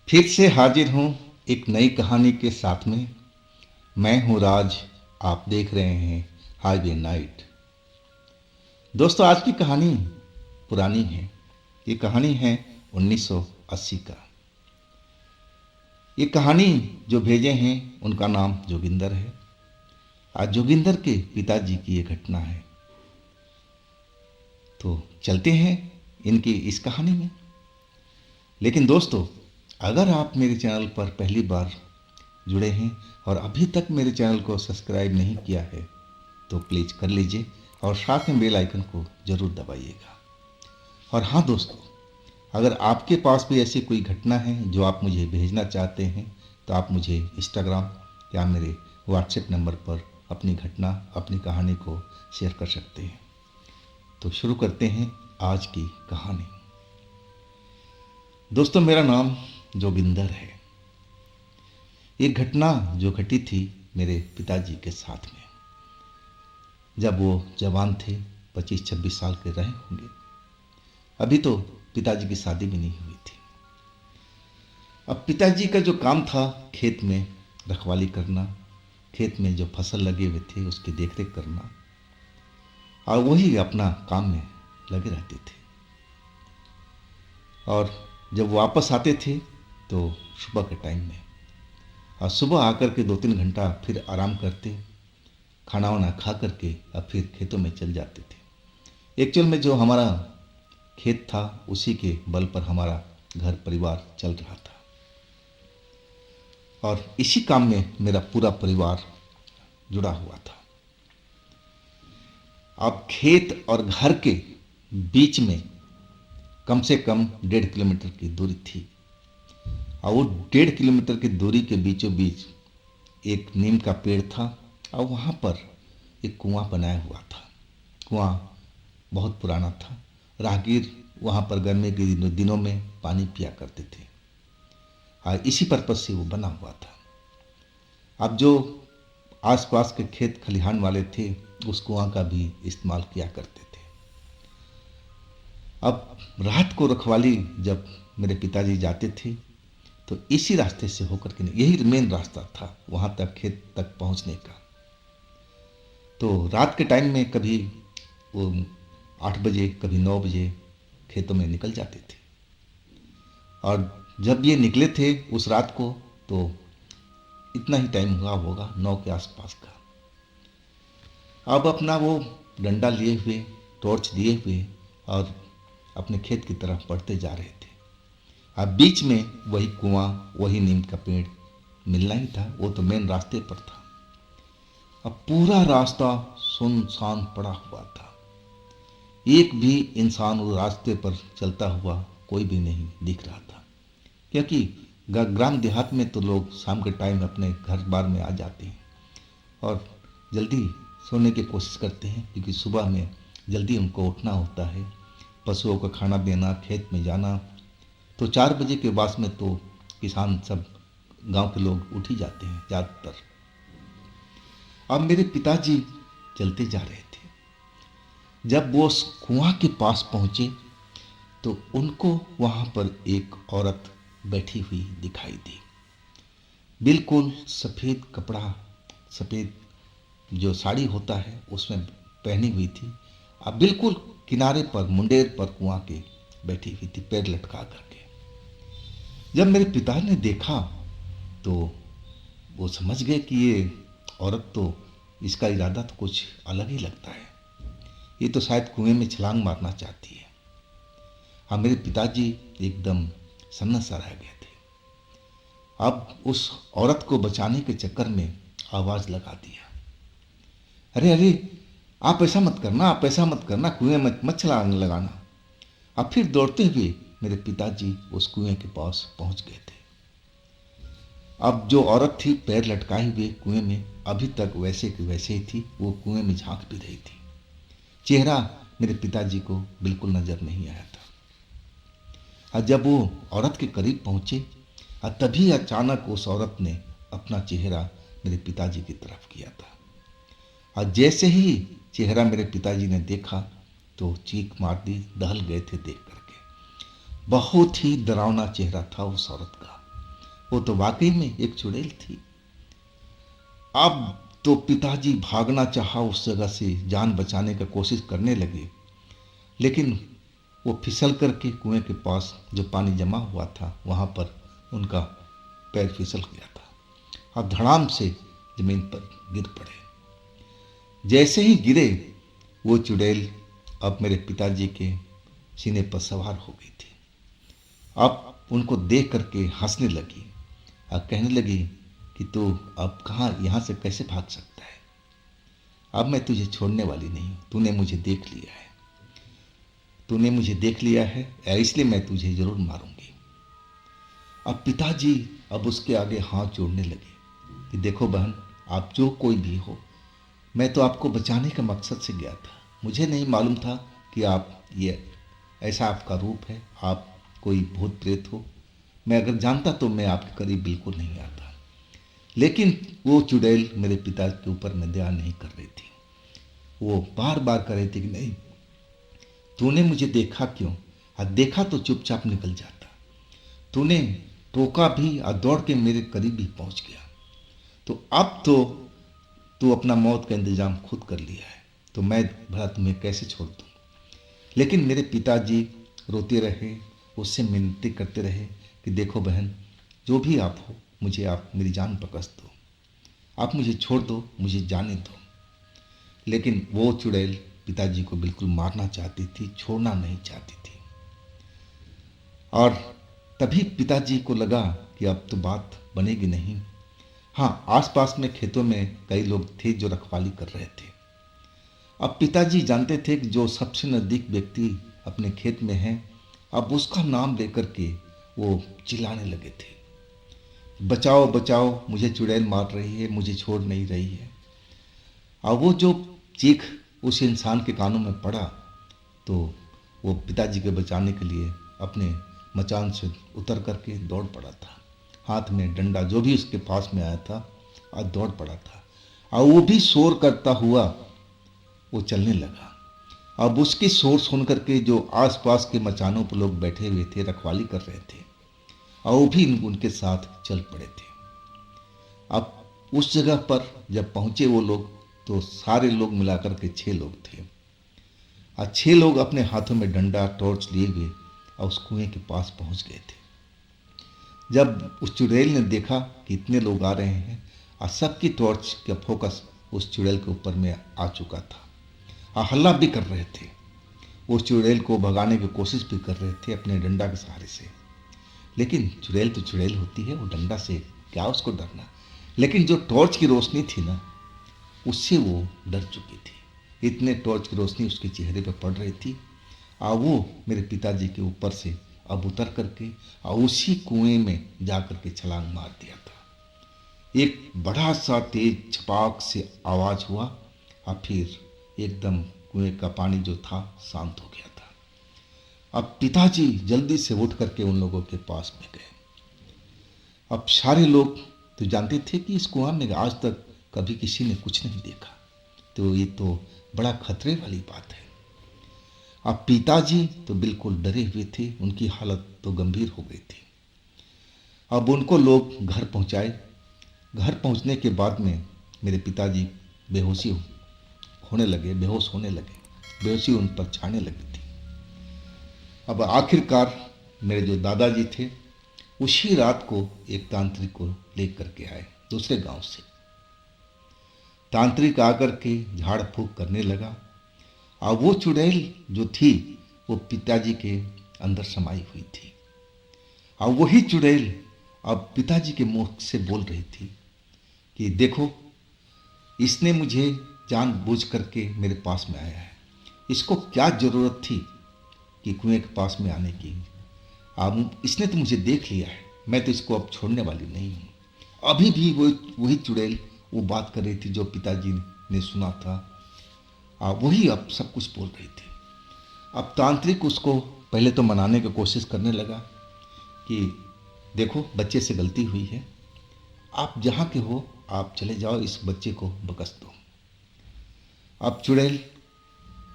फिर से हाजिर हूँ एक नई कहानी के साथ में। मैं हूँ राज। आप देख रहे हैं हाईवे नाइट। दोस्तों, आज की कहानी पुरानी है। ये कहानी है 1980 का। ये कहानी जो भेजे हैं उनका नाम जोगिंदर है। आज जोगिंदर के पिताजी की ये घटना है। तो चलते हैं इनकी इस कहानी में। लेकिन दोस्तों, अगर आप मेरे चैनल पर पहली बार जुड़े हैं और अभी तक मेरे चैनल को सब्सक्राइब नहीं किया है तो प्लीज़ कर लीजिए और साथ में बेल आइकन को ज़रूर दबाइएगा। और हाँ दोस्तों, अगर आपके पास भी ऐसी कोई घटना है जो आप मुझे भेजना चाहते हैं तो आप मुझे इंस्टाग्राम या मेरे व्हाट्सएप नंबर पर अपनी घटना, अपनी कहानी को शेयर कर सकते हैं। तो शुरू करते हैं आज की कहानी। दोस्तों, मेरा नाम जोगिंदर है। ये घटना जो घटी थी मेरे पिताजी के साथ में, जब वो जवान थे, 25-26 साल के रहे होंगे। अभी तो पिताजी की शादी भी नहीं हुई थी। अब पिताजी का जो काम था खेत में रखवाली करना, खेत में जो फसल लगे हुए थे उसकी देखरेख करना, और वही अपना काम में लगे रहते थे। और जब वापस आते थे तो सुबह के टाइम में, और सुबह आकर के 2-3 घंटा फिर आराम करते, खाना वाना खा करके अब फिर खेतों में चल जाते थे। एक्चुअल में जो हमारा खेत था उसी के बल पर हमारा घर परिवार चल रहा था, और इसी काम में मेरा पूरा परिवार जुड़ा हुआ था। अब खेत और घर के बीच में कम से कम 1.5 किलोमीटर की दूरी थी, और वो 1.5 किलोमीटर की दूरी के बीचों बीच एक नीम का पेड़ था, और वहाँ पर एक कुआं बनाया हुआ था। कुआं बहुत पुराना था। राहगीर वहाँ पर गर्मी के दिनों में पानी पिया करते थे, और इसी पर्पज से वो बना हुआ था। अब जो आसपास के खेत खलिहान वाले थे उस कुआं का भी इस्तेमाल किया करते थे। अब रात को रखवाली जब मेरे पिताजी जाते थे तो इसी रास्ते से होकर के, यही मेन रास्ता था वहाँ तक, खेत तक पहुँचने का। तो रात के टाइम में कभी वो 8 बजे, कभी 9 बजे खेतों में निकल जाते थे। और जब ये निकले थे उस रात को तो इतना ही टाइम हुआ होगा, 9 के आसपास का। अब अपना वो डंडा लिए हुए, टॉर्च दिए हुए, और अपने खेत की तरफ बढ़ते जा रहे थे। अब बीच में वही कुआं, वही नीम का पेड़ मिलना ही था। वो तो मेन रास्ते पर था। अब पूरा रास्ता सुनसान पड़ा हुआ था। एक भी इंसान उस रास्ते पर चलता हुआ कोई भी नहीं दिख रहा था, क्योंकि ग्राम देहात में तो लोग शाम के टाइम अपने घर बार में आ जाते हैं और जल्दी सोने की कोशिश करते हैं, क्योंकि सुबह में जल्दी उनको उठना होता है, पशुओं को खाना देना, खेत में जाना। तो 4 बजे के बाद में तो किसान सब, गांव के लोग उठ ही जाते हैं ज़्यादातर। अब मेरे पिताजी चलते जा रहे थे। जब वो उस कुआं के पास पहुंचे तो उनको वहां पर एक औरत बैठी हुई दिखाई दी। बिल्कुल सफ़ेद कपड़ा, सफ़ेद जो साड़ी होता है उसमें पहनी हुई थी। अब बिल्कुल किनारे पर, मुंडेर पर कुआं के बैठी हुई थी, पैर लटका करके। जब मेरे पिता ने देखा तो वो समझ गए कि ये औरत तो, इसका इरादा तो कुछ अलग ही लगता है। ये तो शायद कुएं में छलांग मारना चाहती है। हाँ, मेरे पिताजी एकदम सन्न सा रह गए थे। अब उस औरत को बचाने के चक्कर में आवाज़ लगा दिया, अरे अरे, आप ऐसा मत करना, आप ऐसा मत करना, कुएं में मत छलांग लगाना। अब फिर दौड़ते हुए मेरे पिताजी उस कुएं के पास पहुंच गए थे। अब जो औरत थी पैर लटकाए हुए कुएं में, अभी तक वैसे की वैसे ही थी। वो कुएं में झांक भी रही थी। चेहरा मेरे पिताजी को बिल्कुल नजर नहीं आया था। और जब वो औरत के करीब पहुंचे, तभी अचानक उस औरत ने अपना चेहरा मेरे पिताजी की तरफ किया था। और जैसे ही चेहरा मेरे पिताजी ने देखा तो चीख मार दी, दहल गए थे देख करके। बहुत ही डरावना चेहरा था उस औरत का। वो तो वाकई में एक चुड़ैल थी। अब तो पिताजी भागना चाहा उस जगह से, जान बचाने का कोशिश करने लगे, लेकिन वो फिसल करके कुएं के पास जो पानी जमा हुआ था वहाँ पर उनका पैर फिसल गया था। अब धड़ाम से जमीन पर गिर पड़े। जैसे ही गिरे वो चुड़ैल अब मेरे पिताजी के सीने पर सवार हो गई थी। अब उनको देख करके हंसने लगी और कहने लगी कि तू अब कहाँ, यहाँ से कैसे भाग सकता है? अब मैं तुझे छोड़ने वाली नहीं हूँ। तूने मुझे देख लिया है, तूने मुझे देख लिया है, इसलिए मैं तुझे जरूर मारूंगी। अब पिताजी अब उसके आगे हाथ जोड़ने लगे कि देखो बहन, आप जो कोई भी हो, मैं तो आपको बचाने का मकसद से गया था। मुझे नहीं मालूम था कि आप ये ऐसा आपका रूप है, आप कोई भूत प्रेत हो। मैं अगर जानता तो मैं आपके करीब बिल्कुल नहीं आता। लेकिन वो चुड़ैल मेरे पिता के ऊपर में दया नहीं कर रही थी। वो बार बार कह रही थी कि नहीं, तूने मुझे देखा क्यों? देखा तो चुपचाप निकल जाता। तूने टोका भी और दौड़ के मेरे करीब भी पहुंच गया। तो अब तो तू अपना मौत का इंतजाम खुद कर लिया है, तो मैं भला तुम्हें कैसे छोड़ दूँ? लेकिन मेरे पिताजी रोते रहे, उससे मिन्नतें करते रहे कि देखो बहन, जो भी आप हो, मुझे आप मेरी जान पर कस दो, आप मुझे छोड़ दो, मुझे जाने दो। लेकिन वो चुड़ैल पिताजी को बिल्कुल मारना चाहती थी, छोड़ना नहीं चाहती थी। और तभी पिताजी को लगा कि अब तो बात बनेगी नहीं। हाँ, आसपास में खेतों में कई लोग थे जो रखवाली कर रहे थे। अब पिताजी जानते थे कि जो सबसे नज़दीक व्यक्ति अपने खेत में है, अब उसका नाम लेकर के वो चिल्लाने लगे थे, बचाओ बचाओ, मुझे चुड़ैल मार रही है, मुझे छोड़ नहीं रही है। और वो जो चीख उस इंसान के कानों में पड़ा तो वो पिताजी के बचाने के लिए अपने मचान से उतर करके दौड़ पड़ा था। हाथ में डंडा जो भी उसके पास में आया था और दौड़ पड़ा था। और वो भी शोर करता हुआ वो चलने लगा। अब उसकी शोर सुन करके जो आसपास के मचानों पर लोग बैठे हुए थे, रखवाली कर रहे थे, और वो भी उनके साथ चल पड़े थे। अब उस जगह पर जब पहुंचे वो लोग, तो सारे लोग मिलाकर के 6 लोग थे, और 6 लोग अपने हाथों में डंडा टॉर्च लिए हुए और उस कुएं के पास पहुंच गए थे। जब उस चुड़ैल ने देखा कि इतने लोग आ रहे हैं और सबकी टॉर्च का फोकस उस चुड़ैल के ऊपर में आ चुका था और हल्ला भी कर रहे थे, उस चुड़ैल को भगाने की कोशिश भी कर रहे थे अपने डंडा के सहारे से। लेकिन चुड़ैल तो चुड़ैल होती है, वो डंडा से क्या उसको डरना। लेकिन जो टॉर्च की रोशनी थी ना, उससे वो डर चुकी थी। इतने टॉर्च की रोशनी उसके चेहरे पर पड़ रही थी और वो मेरे पिताजी के ऊपर से अब उतर करके और उसी कुएं में जा करके छलांग मार दिया था। एक बड़ा सा तेज छपाक से आवाज हुआ और फिर एकदम कुएं का पानी जो था शांत हो गया था। अब पिताजी जल्दी से उठ करके उन लोगों के पास में गए। अब सारे लोग तो जानते थे कि इस कुआं में आज तक कभी किसी ने कुछ नहीं देखा, तो ये तो बड़ा खतरे वाली बात है। अब पिताजी तो बिल्कुल डरे हुए थे, उनकी हालत तो गंभीर हो गई थी। अब उनको लोग घर पहुंचाए। घर पहुंचने के बाद में मेरे पिताजी बेहोशी होने लगे, बेहोश होने लगे, बेहोशी उन पर छाने लगी थी। अब आखिरकार मेरे जो दादाजी थे उसी रात को एक तांत्रिक को लेकर के आए दूसरे गांव से। तांत्रिक आकर के झाड़ फूक करने लगा और वो चुड़ैल जो थी वो पिताजी के अंदर समाई हुई थी। और वही चुड़ैल अब पिताजी के मुंह से बोल रही थी कि देखो, इसने मुझे जानबूझ करके मेरे पास में आया है, इसको क्या ज़रूरत थी कि कुएं के पास में आने की। अब इसने तो मुझे देख लिया है, मैं तो इसको अब छोड़ने वाली नहीं हूँ। अभी भी वही चुड़ैल वो बात कर रही थी जो पिताजी ने सुना था, वही अब सब कुछ बोल रही थी। अब तांत्रिक उसको पहले तो मनाने की कोशिश करने लगा कि देखो, बच्चे से गलती हुई है, आप जहाँ के हो आप चले जाओ, इस बच्चे को बकस दो। अब चुड़ैल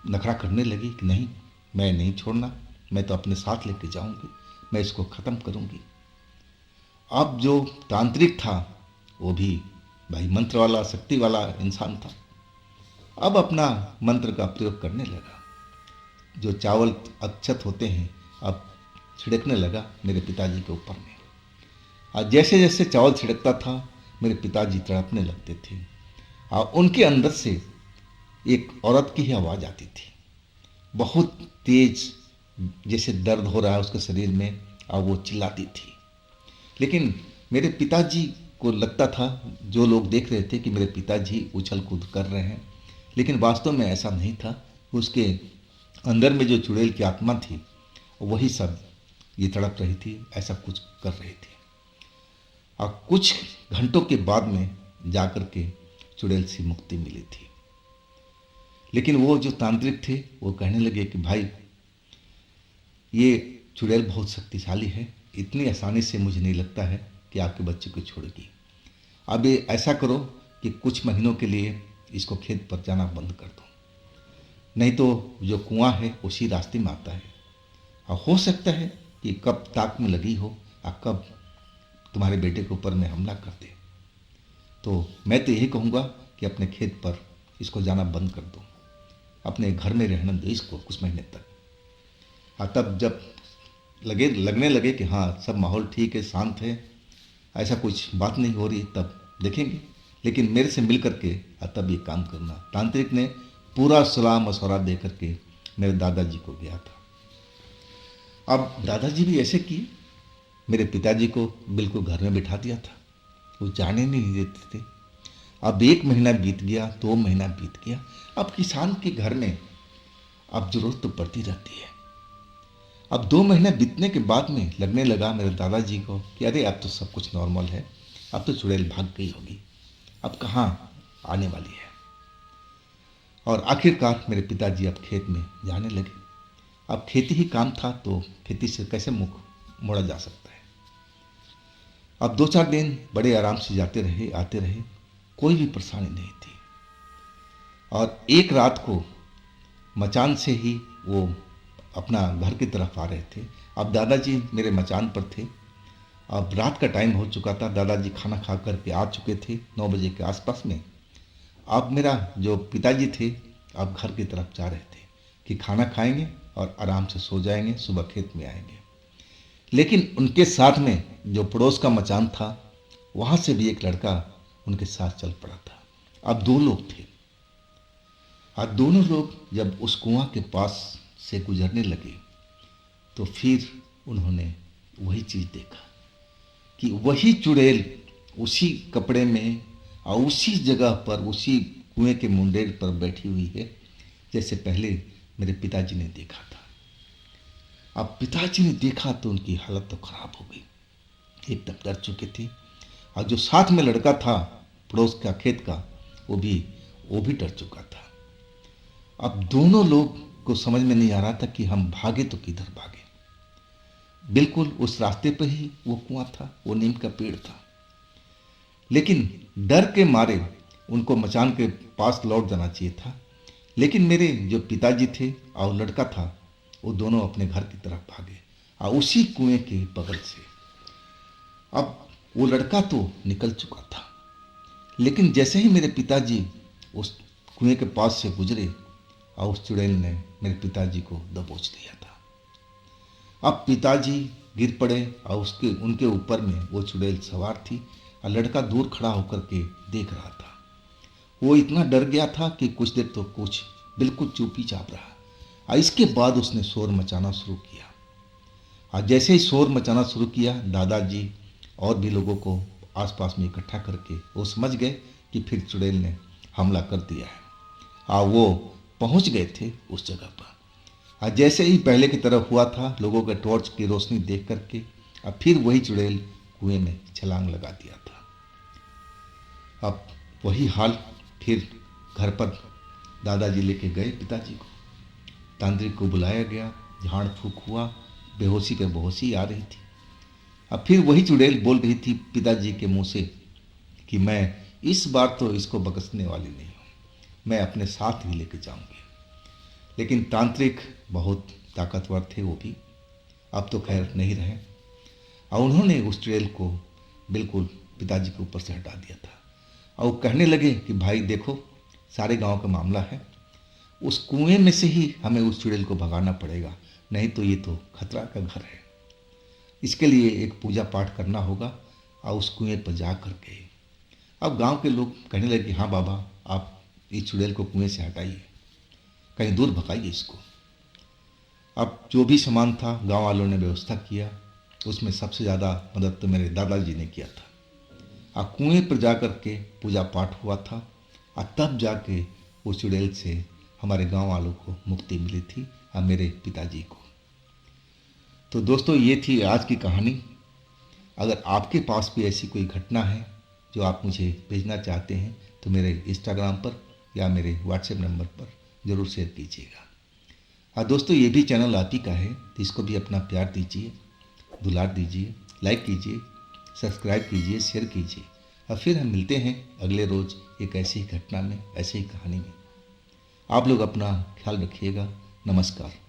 नखरा करने लगी कि नहीं, मैं नहीं छोड़ना, मैं तो अपने साथ लेके जाऊंगी, मैं इसको ख़त्म करूंगी। अब जो तांत्रिक था वो भी भाई मंत्र वाला, शक्ति वाला इंसान था। अब अपना मंत्र का प्रयोग करने लगा। जो चावल अक्षत होते हैं अब छिड़कने लगा मेरे पिताजी के ऊपर में। और जैसे जैसे चावल छिड़कता था मेरे पिताजी तड़पने लगते थे और उनके अंदर से एक औरत की ही आवाज़ आती थी, बहुत तेज, जैसे दर्द हो रहा है उसके शरीर में, और वो चिल्लाती थी। लेकिन मेरे पिताजी को लगता था, जो लोग देख रहे थे, कि मेरे पिताजी उछल कूद कर रहे हैं, लेकिन वास्तव में ऐसा नहीं था। उसके अंदर में जो चुड़ैल की आत्मा थी वही सब ये तड़प रही थी, ऐसा कुछ कर रही थी। और कुछ घंटों के बाद में जाकर के चुड़ैल से मुक्ति मिली थी। लेकिन वो जो तांत्रिक थे वो कहने लगे कि भाई ये चुड़ैल बहुत शक्तिशाली है, इतनी आसानी से मुझे नहीं लगता है कि आपके बच्चे को छोड़ेगी। अब ये ऐसा करो कि कुछ महीनों के लिए इसको खेत पर जाना बंद कर दो, नहीं तो जो कुआं है उसी रास्ते में आता है, और हो सकता है कि कब ताक में लगी हो और कब तुम्हारे बेटे के ऊपर में हमला कर दे। तो मैं तो यही कहूँगा कि अपने खेत पर इसको जाना बंद कर दो, अपने घर में रहने दो इसको कुछ महीने तक। हाँ, तब जब लगने लगे कि हाँ सब माहौल ठीक है, शांत है, ऐसा कुछ बात नहीं हो रही, तब देखेंगे। लेकिन मेरे से मिल करके तब ये काम करना। तांत्रिक ने पूरा सलाह मशवरा दे करके मेरे दादाजी को गया था। अब दादाजी भी ऐसे किए, मेरे पिताजी को बिल्कुल घर में बिठा दिया था, वो जाने नहीं देते थे। अब 1 महीना बीत गया, 2 महीना बीत गया। अब किसान के घर में अब जरूरत तो पड़ती रहती है। अब 2 महीने बीतने के बाद में लगने लगा मेरे दादाजी को कि अरे अब तो सब कुछ नॉर्मल है, अब तो चुड़ैल भाग गई होगी, अब कहाँ आने वाली है। और आखिरकार मेरे पिताजी अब खेत में जाने लगे। अब खेती ही काम था तो खेती से कैसे मुख मोड़ा जा सकता है। अब 2-4 दिन बड़े आराम से जाते रहे, आते रहे, कोई भी परेशानी नहीं थी। और एक रात को मचान से ही वो अपना घर की तरफ आ रहे थे। अब दादाजी मेरे मचान पर थे। अब रात का टाइम हो चुका था, दादाजी खाना खा करके आ चुके थे 9 बजे के आसपास में। अब मेरा जो पिताजी थे अब घर की तरफ जा रहे थे कि खाना खाएंगे और आराम से सो जाएंगे, सुबह खेत में आएंगे। लेकिन उनके साथ में जो पड़ोस का मचान था वहाँ से भी एक लड़का उनके साथ चल पड़ा था। अब 2 लोग थे। और दोनों लोग जब उस कुआं के पास से गुजरने लगे तो फिर उन्होंने वही चीज़ देखा कि वही चुड़ैल उसी कपड़े में और उसी जगह पर, उसी कुएं के मुंडेर पर बैठी हुई है जैसे पहले मेरे पिताजी ने देखा था। अब पिताजी ने देखा तो उनकी हालत तो खराब हो गई, एकदम डर चुके थे। और जो साथ में लड़का था पड़ोस का खेत का, वो भी डर चुका था। अब दोनों लोग को समझ में नहीं आ रहा था कि हम भागे तो किधर भागे। बिल्कुल उस रास्ते पर ही वो कुआं था, वो नीम का पेड़ था। लेकिन डर के मारे उनको मचान के पास लौट जाना चाहिए था। लेकिन मेरे जो पिताजी थे और लड़का था वो दोनों अपने घर की तरफ भागे और उसी कुएं के बगल से। अब वो लड़का तो निकल चुका था, लेकिन जैसे ही मेरे पिताजी उस कुएं के पास से गुजरे और उस चुड़ैल ने मेरे पिताजी को दबोच लिया था। अब पिताजी गिर पड़े और उनके ऊपर में वो चुड़ैल सवार थी और लड़का दूर खड़ा होकर के देख रहा था। वो इतना डर गया था कि कुछ देर तो कुछ बिल्कुल चुप ही चाप रहा। और इसके बाद उसने शोर मचाना शुरू किया। और जैसे ही शोर मचाना शुरू किया, दादाजी और भी लोगों को आसपास में इकट्ठा करके वो समझ गए कि फिर चुड़ैल ने हमला कर दिया है। और वो पहुंच गए थे उस जगह पर। और जैसे ही पहले की तरह हुआ था, लोगों के टॉर्च की रोशनी देख करके अब फिर वही चुड़ैल कुएं में छलांग लगा दिया था। अब वही हाल फिर घर पर दादाजी लेके गए पिताजी को, तांत्रिक को बुलाया गया, झाड़ फूक हुआ, बेहोशी के बेहोशी आ रही थी। अब फिर वही चुड़ैल बोल रही थी पिताजी के मुंह से कि मैं इस बार तो इसको बकसने वाली नहीं हूँ, मैं अपने साथ ही लेके जाऊंगी। लेकिन तांत्रिक बहुत ताकतवर थे वो भी, अब तो खैर नहीं रहे। और उन्होंने उस चुड़ैल को बिल्कुल पिताजी के ऊपर से हटा दिया था। और वो कहने लगे कि भाई देखो, सारे गांव का मामला है, उस कुएं में से ही हमें उस चुड़ैल को भगाना पड़ेगा, नहीं तो ये तो खतरा का घर है। इसके लिए एक पूजा पाठ करना होगा और उस कुएं पर जा कर के। अब गांव के लोग कहने लगे कि हाँ बाबा, आप इस चुड़ैल को कुएं से हटाइए, कहीं दूर भगाइए इसको। अब जो भी सामान था गांव वालों ने व्यवस्था किया, उसमें सबसे ज़्यादा मदद तो मेरे दादाजी ने किया था। और कुएं पर जा कर के पूजा पाठ हुआ था, और तब जाके उस चुड़ैल से हमारे गांव वालों को मुक्ति मिली थी और मेरे पिताजी को। तो दोस्तों, ये थी आज की कहानी। अगर आपके पास भी ऐसी कोई घटना है जो आप मुझे भेजना चाहते हैं तो मेरे इंस्टाग्राम पर या मेरे व्हाट्सएप नंबर पर ज़रूर शेयर कीजिएगा। और दोस्तों, ये भी चैनल आप ही का है, तो इसको भी अपना प्यार दीजिए, दुलार दीजिए, लाइक कीजिए, सब्सक्राइब कीजिए, शेयर कीजिए। और फिर हम मिलते हैं अगले रोज़ एक ऐसी घटना में, ऐसी ही कहानी में। आप लोग अपना ख्याल रखिएगा। नमस्कार।